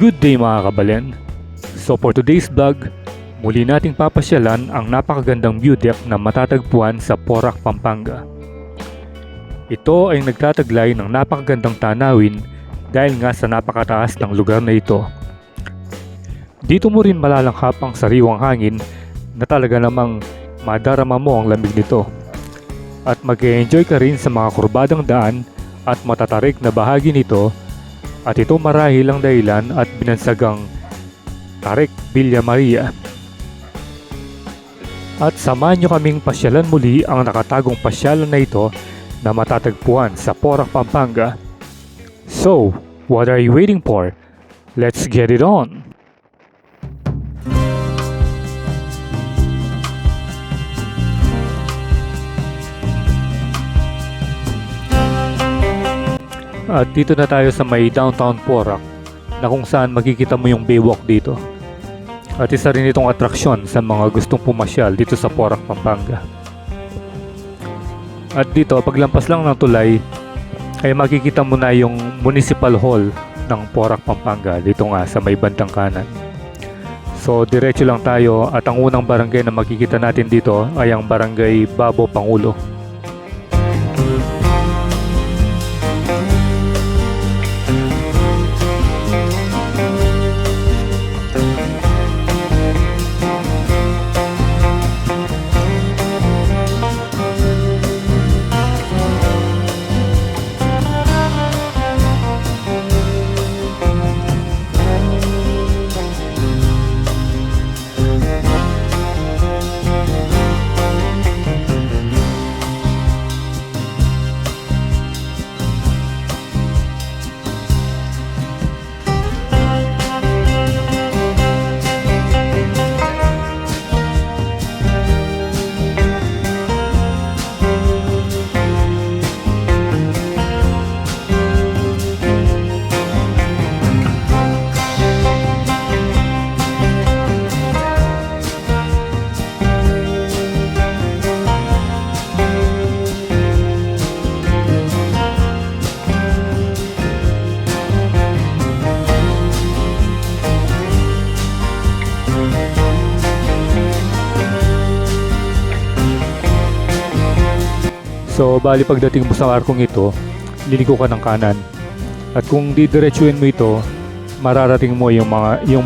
Good day mga kabalen! So for today's vlog, muli nating papasyalan ang napakagandang view deck na matatagpuan sa Porac, Pampanga. Ito ay nagtataglay ng napakagandang tanawin dahil nga sa napakataas ng lugar na ito. Dito mo rin malalanghap ang sariwang hangin na talaga namang madarama mo ang lamig nito. At mag-enjoy ka rin sa mga kurbadang daan at matatarik na bahagi nito. At ito marahil ang dahilan at binansagang Tarik Villa Maria. At samahan nyo kaming pasyalan muli ang nakatagong pasyalan na ito na matatagpuan sa Porac, Pampanga. So, what are you waiting for? Let's get it on! At dito na tayo sa may downtown Porac na kung saan makikita mo yung Baywalk dito. At isa rin itong atraksyon sa mga gustong pumasyal dito sa Porac, Pampanga. At dito, paglampas lang ng tulay, ay makikita mo na yung Municipal Hall ng Porac, Pampanga dito nga sa may bandang kanan. So diretso lang tayo at ang unang barangay na makikita natin dito ay ang Barangay Babo Pangulo. So bali pagdating mo sa arkong ito, liliko ka ng kanan. At kung didiretsuhin mo ito, mararating mo yung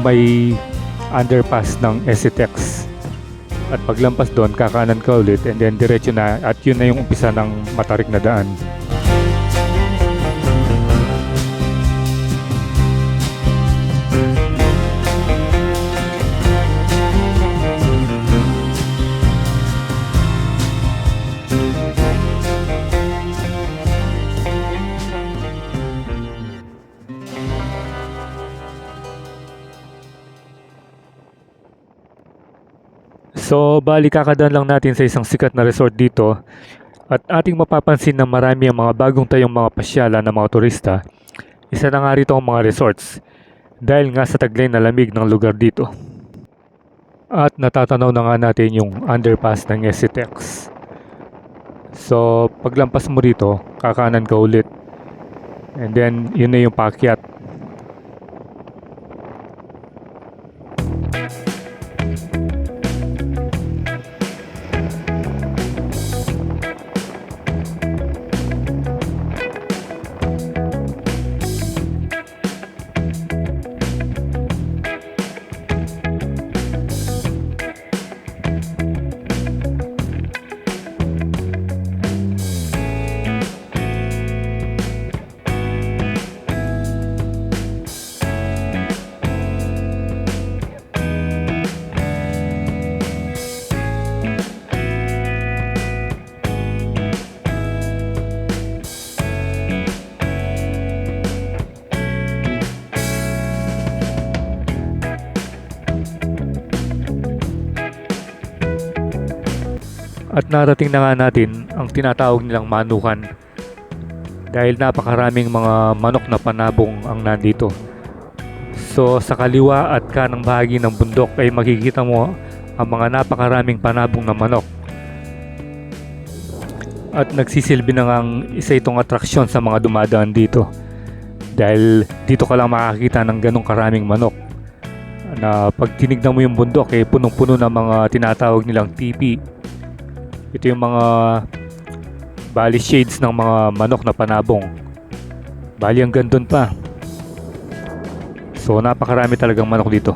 may underpass ng SCTEX. At paglampas doon, kakanan ka ulit and then diretso na at yun na yung umpisa ng matarik na daan. So, bali kakadaan lang natin sa isang sikat na resort dito at ating mapapansin na marami ang mga bagong tayong mga pasyala ng mga turista. Isa na nga rito ang mga resorts dahil nga sa taglay na lamig ng lugar dito. At natatanaw na nga natin yung underpass ng SCTEX. So, paglampas mo rito, kakanan ka ulit. And then, yun na yung paakyat. At narating na nga natin ang tinatawag nilang manukan dahil napakaraming mga manok na panabong ang nandito. So sa kaliwa at kanang bahagi ng bundok ay makikita mo ang mga napakaraming panabong na manok. At nagsisilbi na ngang isa itong atraksyon sa mga dumadaan dito Dahil dito ka lang makakita ng ganong karaming manok na pag tinignan mo yung bundok punong-puno ng mga tinatawag nilang tipi. Ito yung mga bali shades ng mga manok na panabong. Bali hanggang doon pa. So napakarami talagang manok dito.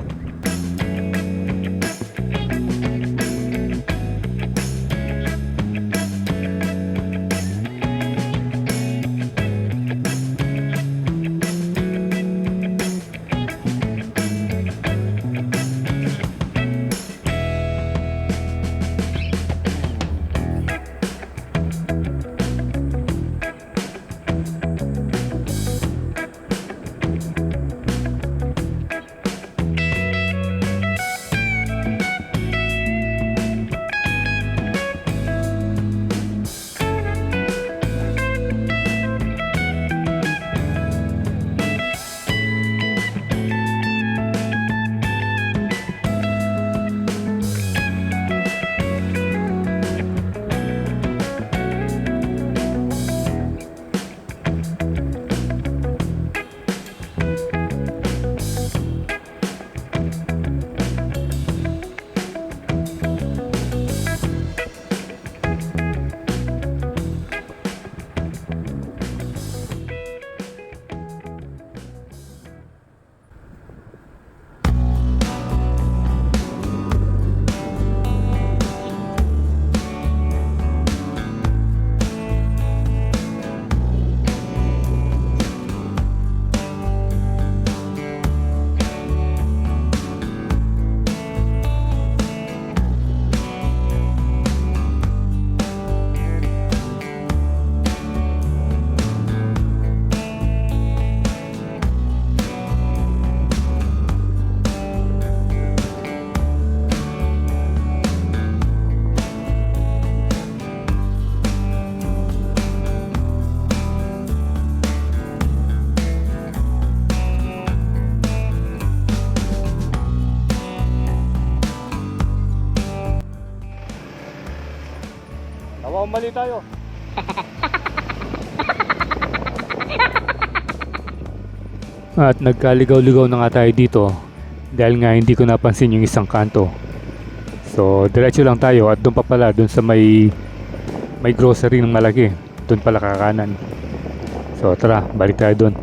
Mali tayo. At nagkaligaw-ligaw na nga tayo dito dahil nga hindi ko napansin yung isang kanto. So diretso lang tayo at doon pa pala, doon sa may grocery ng malaki, doon pala kakanan. So tara, balik tayo doon.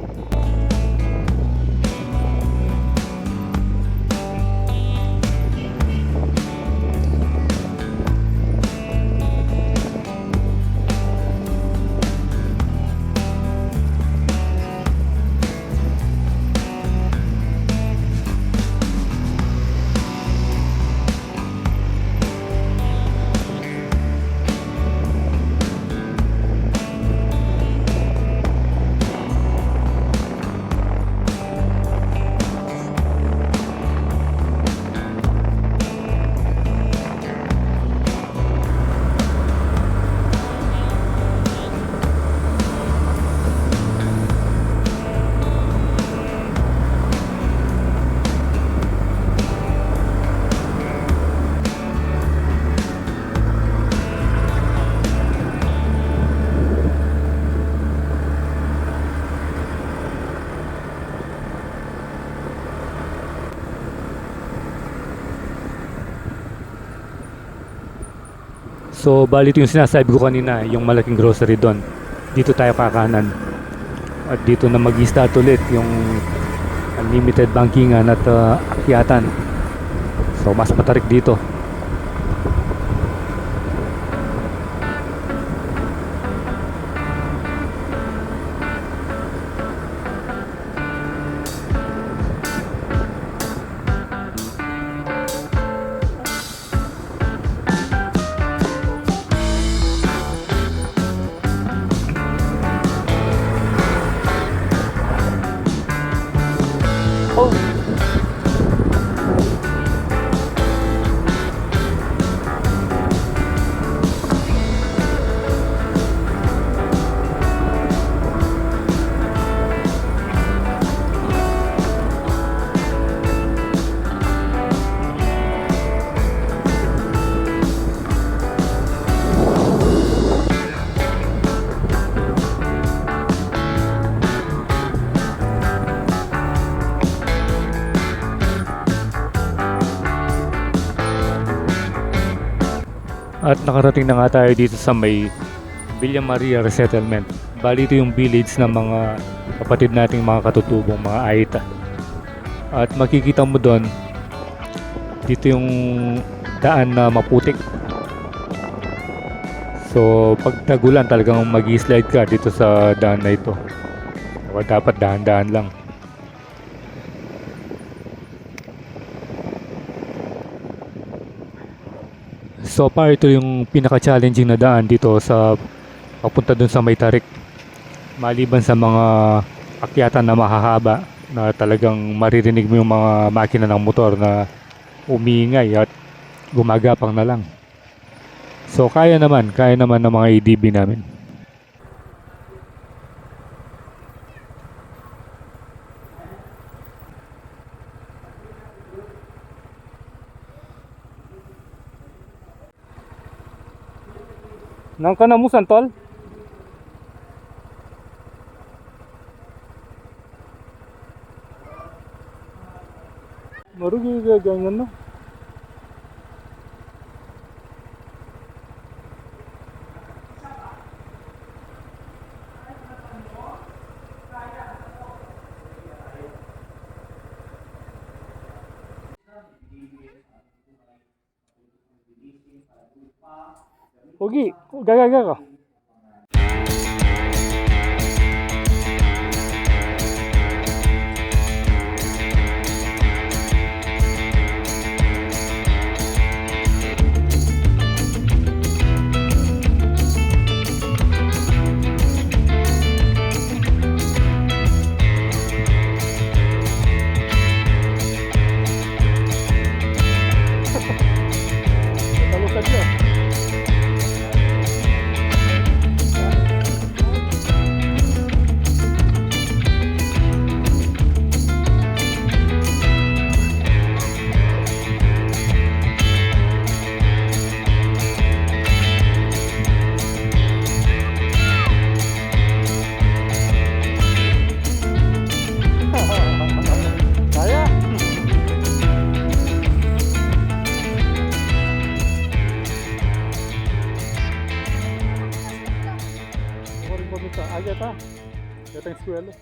So bali ito yung sinasabi ko kanina, yung malaking grocery doon. Dito tayo kakanan. At dito na mag-start ulit yung unlimited bankingan at akyatan. So mas matarik dito. At nakarating na nga tayo dito sa may Villa Maria Resettlement. Bali ito yung village ng mga kapatid nating mga katutubong, mga Aita. At makikita mo doon, dito yung daan na maputik. So pag tagulan talagang mag-slide ka dito sa daan na ito. O dapat dahan-dahan lang. So far ito yung pinaka-challenging na daan dito sa papunta dun sa May Tarik. Maliban sa mga akyatan na mahahaba na talagang maririnig mo yung mga makina ng motor na umiingay at gumagapang na lang. So kaya naman ng mga ADB namin. Nang ka na mo santol? Marugi ganyan no? Ogi, gaga. Talusan niya. Kaya. Rin po dito. Agad ha. Ito yung eskwela.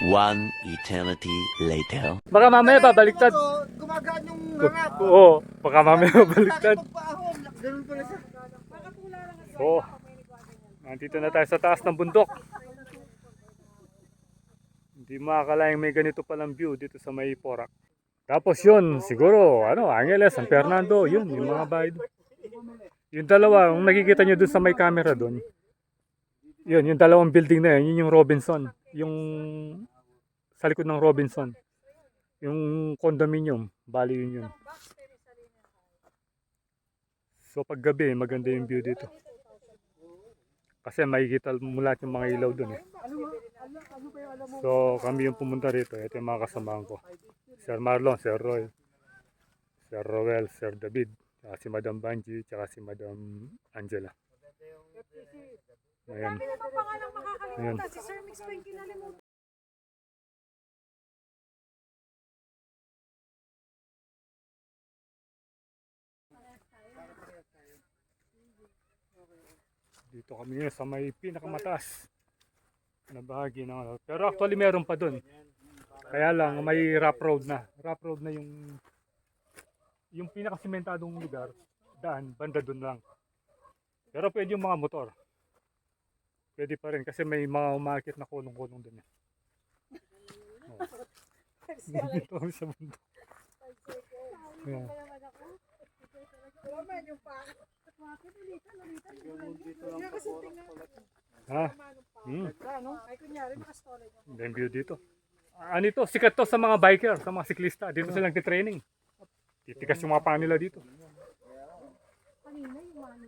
One eternity later. Baka mamaya babaliktad. Gumagaan yung rangat. Oo, baka mamaya babaliktad. Pagpaahon, ganun pala siya. So, nandito na tayo sa taas ng bundok. Hindi makakalaing may ganito palang view dito sa may Porac. Tapos yun, siguro, Angeles, San Fernando, yun, yung mga bahay doon. Yung dalawa, kung nakikita nyo doon sa may camera doon, yun, yung dalawang building na yun, yun yung Robinson. Yung sa likod ng Robinson. Yung condominium, bali yun yun. So pag gabi, maganda yung view dito. Kasi makikita mo lahat yung mga ilaw dun eh. So kami yung pumunta rito. Ito yung mga kasamahan ko. Sir Marlon, Sir Roy, Sir Roel, Sir David, tsaka si Madam Banji, tsaka si Madam Angela. Ayan. Ano pa pangalang Ayan. makakalimutan? Si Sir Mix pa yung kinalimutan. Dito kami ngayon sa may pinakamataas na bahagi ng ano. Pero actually meron pa dun. Kaya lang may rough road na. Rough road na yung pinakasimentadong lugar. Daan, banda dun lang. Pero pwede yung mga motor. Pwede pa rin kasi may mga umakit na kulong-kulong dun. Oh. Dito kami sa bundok. Ayan. Ha? Ay, kunyari, nakastolid ako. Yung view dito. Ano ito? Sikat to sa mga biker, sa mga siklista. Dito sila nagtitraining. Titigas yung mga paa nila dito. Kanina yung mano.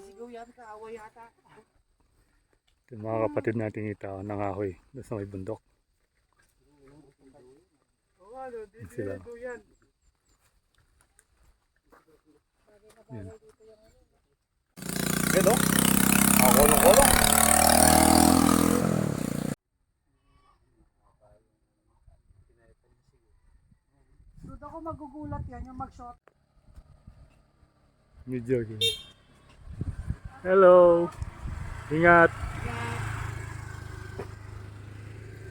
Sigaw yan, kaawa yata. Ito yung mga kapatid nating itaw, nangahoy. Doon sa may bundok. Oo, ano, Yan sila. dito yan. Yan. Yan o. Kolong-kolong. Doon ako magugulat yan, yung mag-shot. Medyo. Hello. Ingat.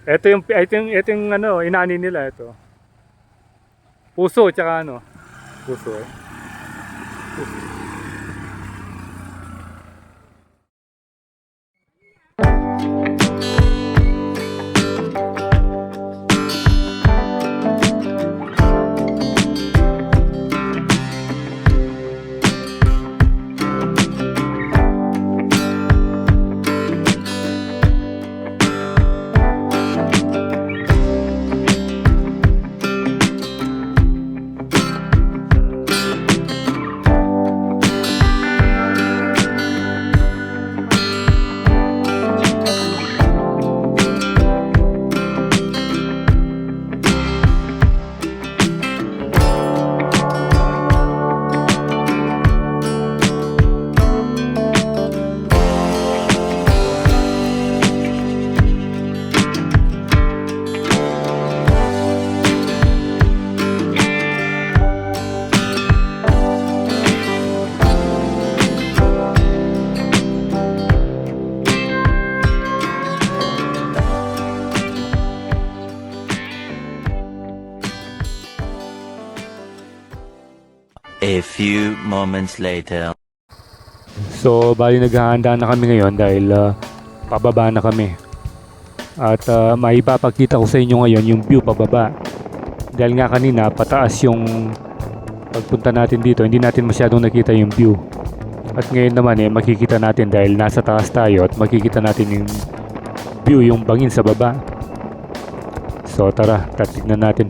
Ito yung ano, inani nila ito. Puso tsaka ano. Puso eh. A few moments later. So, bali naghahanda na kami ngayon dahil pababa na kami. At maipapakita ko sa inyo ngayon yung view pababa. Dahil nga kanina pataas yung pagpunta natin dito, hindi natin masyadong nakita yung view. At ngayon naman makikita natin dahil nasa taas tayo at makikita natin yung view, yung bangin sa baba. So tara, tatignan natin.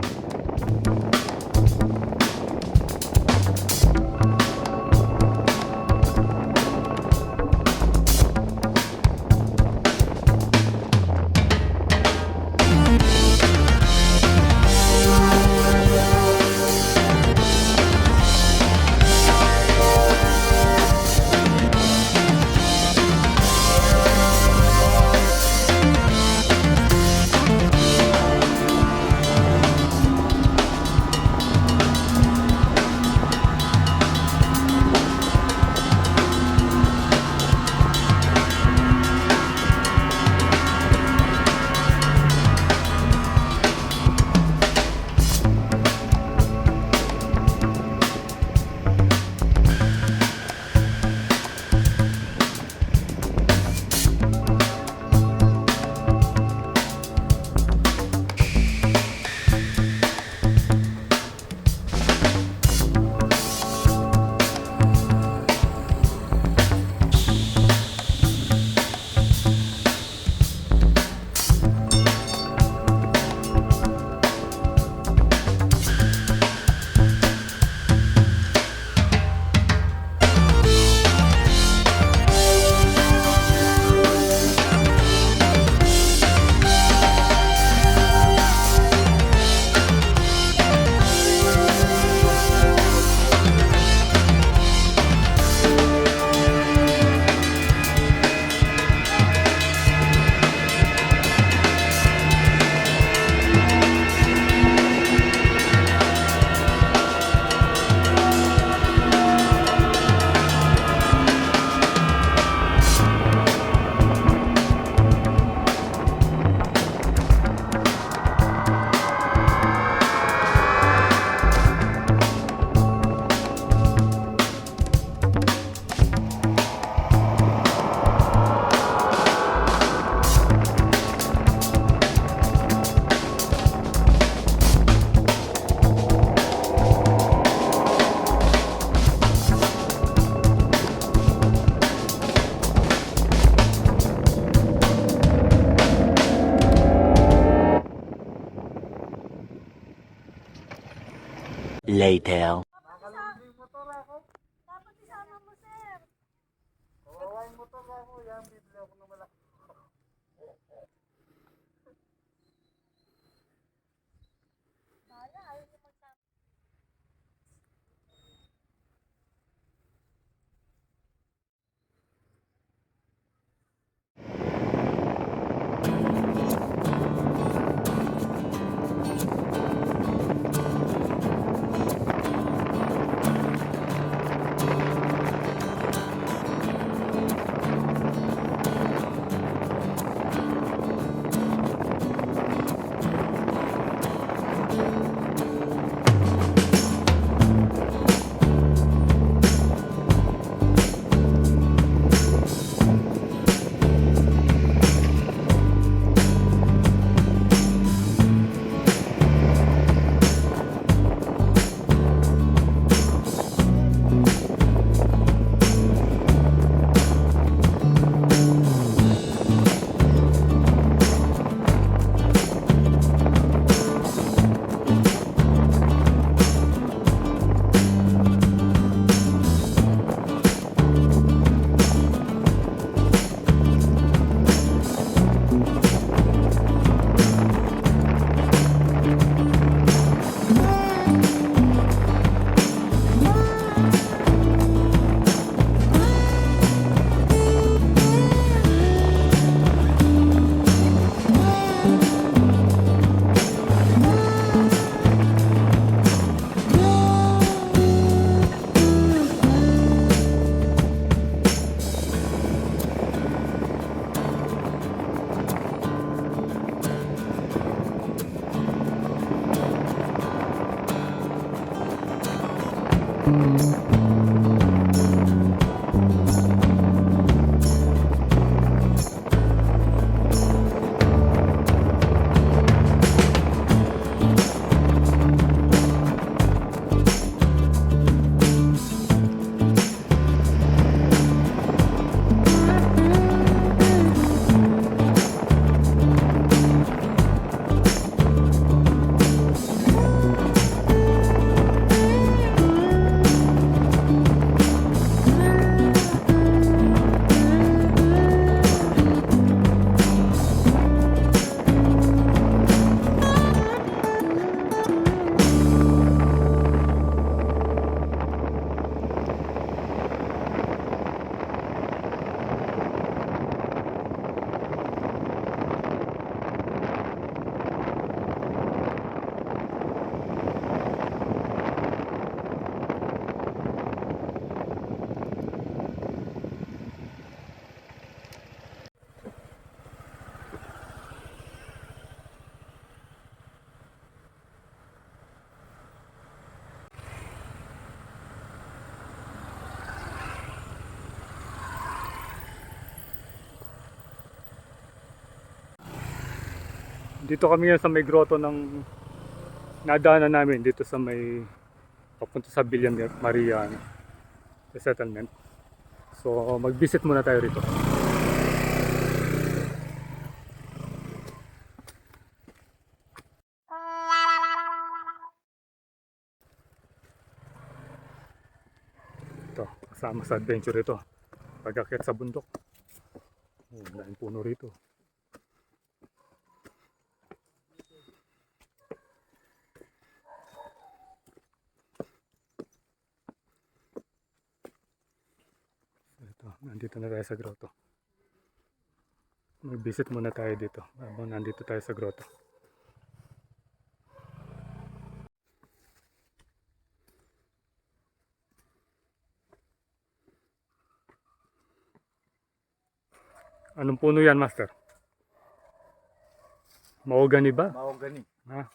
later. Nakalibre motor ako. Dapat isama mo, sir. Kawawa yung motor ako. Yan, bibili ako ng malaki. Bala, ayaw niyo magsama. Dito kami ngayon sa may grotto ng nadaanan namin dito sa may papunta sa Villa Maria settlement. So mag-visit muna tayo rito. Ito, kasama sa adventure ito. Pag-akyat sa bundok. Oh, daming puno rito. Ito, nandito na tayo sa grotto. Mag-visit muna tayo dito habang nandito tayo sa grotto. Anong puno yan, Master? Mahogany ba? Mahogany. Ha?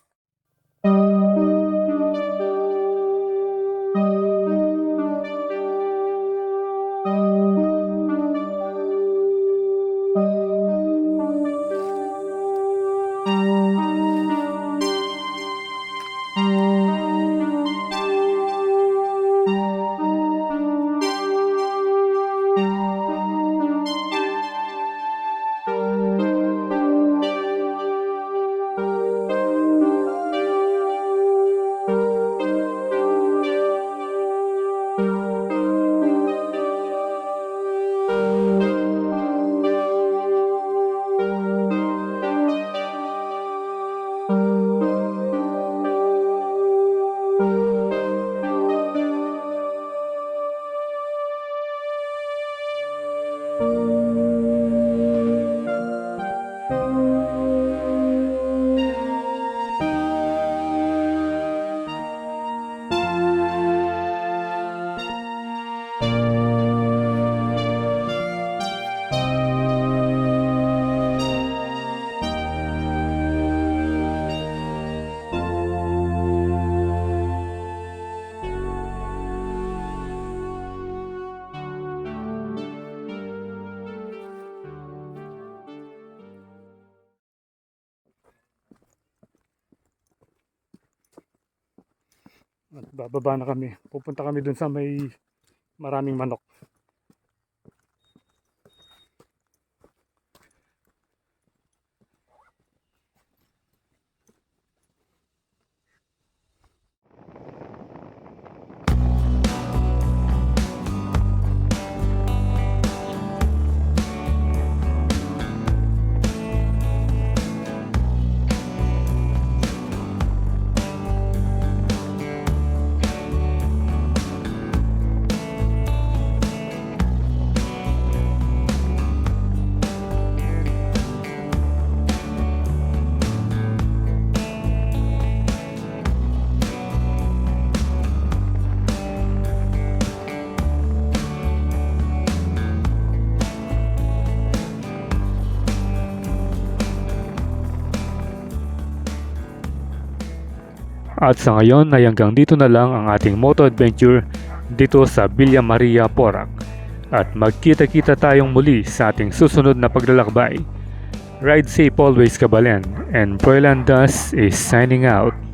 At bababa na kami. Pupunta kami dun sa may maraming manok. At sa ngayon ay hanggang dito na lang ang ating moto adventure dito sa Villa Maria, Porac. At magkita-kita tayong muli sa ating susunod na paglalakbay. Ride safe always, Kabalen, and Proylandas is signing out.